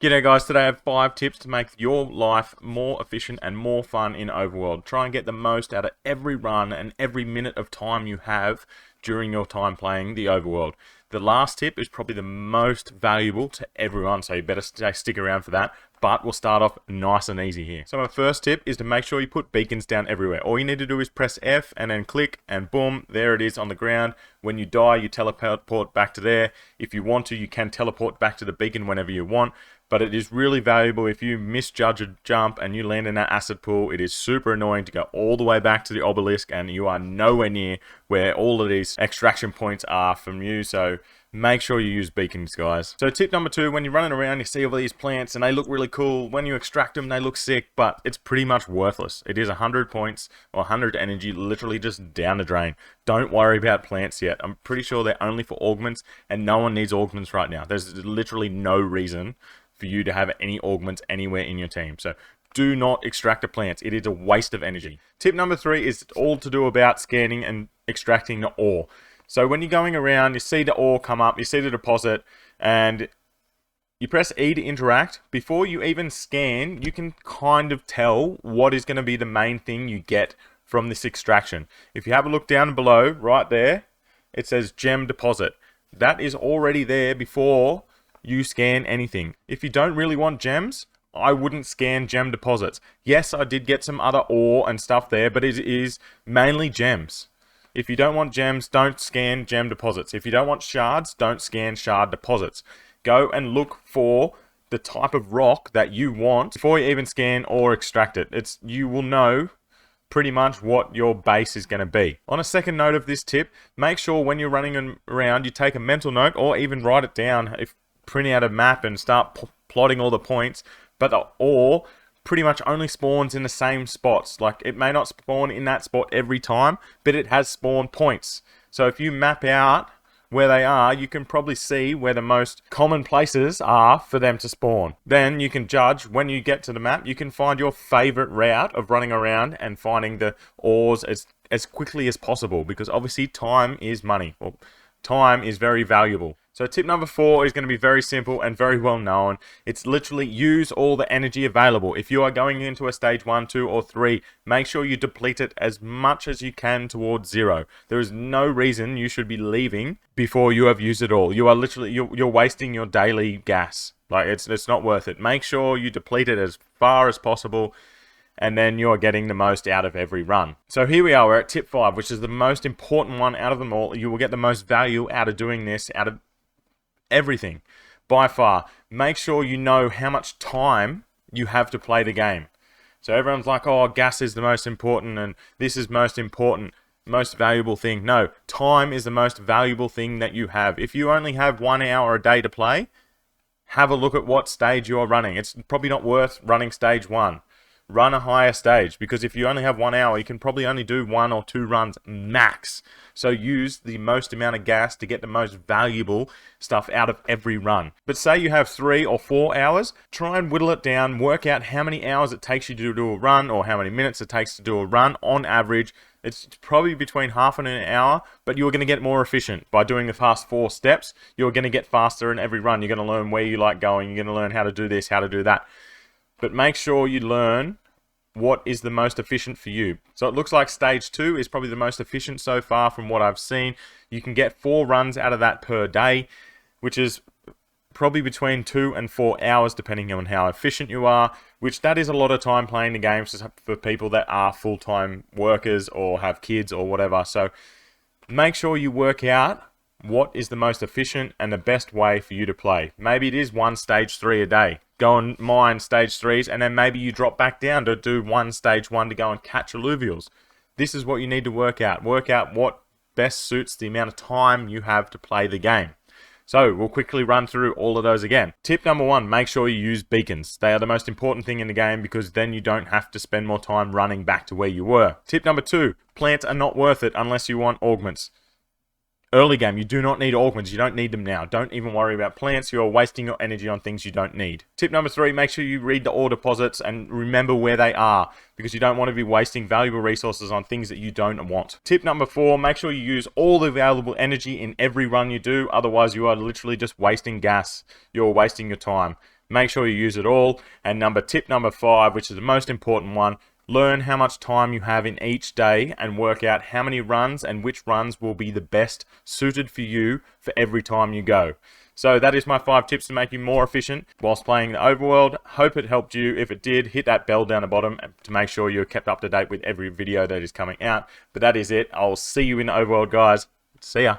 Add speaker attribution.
Speaker 1: G'day guys, today I have 5 tips to make your life more efficient and more fun in Overworld. Try and get the most out of every run and every minute of time you have during your time playing the Overworld. The last tip is probably the most valuable to everyone, so you better stick around for that. But we'll start off nice and easy here. So my first tip is to make sure you put beacons down everywhere. All you need to do is press F and then click and boom, there it is on the ground. When you die, you teleport back to there. If you want to, you can teleport back to the beacon whenever you want. But it is really valuable if you misjudge a jump and you land in that acid pool. It is super annoying to go all the way back to the obelisk and you are nowhere near where all of these extraction points are from you. So make sure you use beacons, guys. So tip number 2, when you're running around, you see all these plants and they look really cool. When you extract them, they look sick, but it's pretty much worthless. It is 100 points or 100 energy, literally just down the drain. Don't worry about plants yet. I'm pretty sure they're only for augments and no one needs augments right now. There's literally no reason for you to have any augments anywhere in your team. So do not extract the plants. It is a waste of energy. Tip number 3 is all to do about scanning and extracting the ore. So when you're going around, you see the ore come up, you see the deposit, and you press E to interact. Before you even scan, you can kind of tell what is going to be the main thing you get from this extraction. If you have a look down below, right there, it says gem deposit. That is already there before you scan anything. If you don't really want gems, I wouldn't scan gem deposits. Yes, I did get some other ore and stuff there, but it is mainly gems. If you don't want gems, don't scan gem deposits. If you don't want shards, don't scan shard deposits. Go and look for the type of rock that you want before you even scan or extract it. You will know pretty much what your base is going to be. On a second note of this tip, make sure when you're running around, you take a mental note or even write it down. If print out a map and start plotting all the points, but the ore pretty much only spawns in the same spots. Like, it may not spawn in that spot every time, but it has spawn points. So if you map out where they are, you can probably see where the most common places are for them to spawn. Then you can judge, when you get to the map, you can find your favorite route of running around and finding the ores as quickly as possible, because obviously time is money. Well, time is very valuable. So tip number 4 is going to be very simple and very well known. It's literally use all the energy available. If you are going into a stage 1, 2, or 3, make sure you deplete it as much as you can towards 0. There is no reason you should be leaving before you have used it all. You are literally, you're wasting your daily gas. Like, it's not worth it. Make sure you deplete it as far as possible, and then you're getting the most out of every run. So here we are, we're at tip 5, which is the most important one out of them all. You will get the most value out of doing this, out of everything by far. Make sure you know how much time you have to play the game. So everyone's like, oh, gas is the most important and this is most important, most valuable thing. No, time is the most valuable thing that you have. If you only have 1 hour a day to play, have a look at what stage you're running. It's probably not worth running stage 1. Run a higher stage, because if you only have 1 hour, you can probably only do 1 or 2 runs max. So use the most amount of gas to get the most valuable stuff out of every run. But say you have 3 or 4 hours, try and whittle it down, work out how many hours it takes you to do a run or how many minutes it takes to do a run on average. It's probably between half and an hour, but you're going to get more efficient by doing the fast 4 steps. You're going to get faster in every run. You're going to learn where you like going. You're going to learn how to do this, how to do that. But make sure you learn what is the most efficient for you. So it looks like stage 2 is probably the most efficient so far from what I've seen. You can get 4 runs out of that per day, which is probably between 2 and 4 hours depending on how efficient you are, which that is a lot of time playing the game for people that are full-time workers or have kids or whatever. So make sure you work out what is the most efficient and the best way for you to play. Maybe it is 1 stage 3 a day. Go and mine stage 3s, and then maybe you drop back down to do 1 stage 1 to go and catch alluvials. This is what you need to work out. Work out what best suits the amount of time you have to play the game. So we'll quickly run through all of those again. Tip number 1, make sure you use beacons. They are the most important thing in the game, because then you don't have to spend more time running back to where you were. Tip number 2, plants are not worth it unless you want augments. Early game, you do not need augments. You don't need them now. Don't even worry about plants. You're wasting your energy on things you don't need. Tip number 3, make sure you read the ore deposits and remember where they are, because you don't want to be wasting valuable resources on things that you don't want. Tip number 4, make sure you use all the available energy in every run you do. Otherwise, you are literally just wasting gas. You're wasting your time. Make sure you use it all. And tip number 5, which is the most important one, learn how much time you have in each day and work out how many runs and which runs will be the best suited for you for every time you go. So that is my 5 tips to make you more efficient whilst playing the Overworld. Hope it helped you. If it did, hit that bell down the bottom to make sure you're kept up to date with every video that is coming out. But that is it. I'll see you in the Overworld, guys. See ya.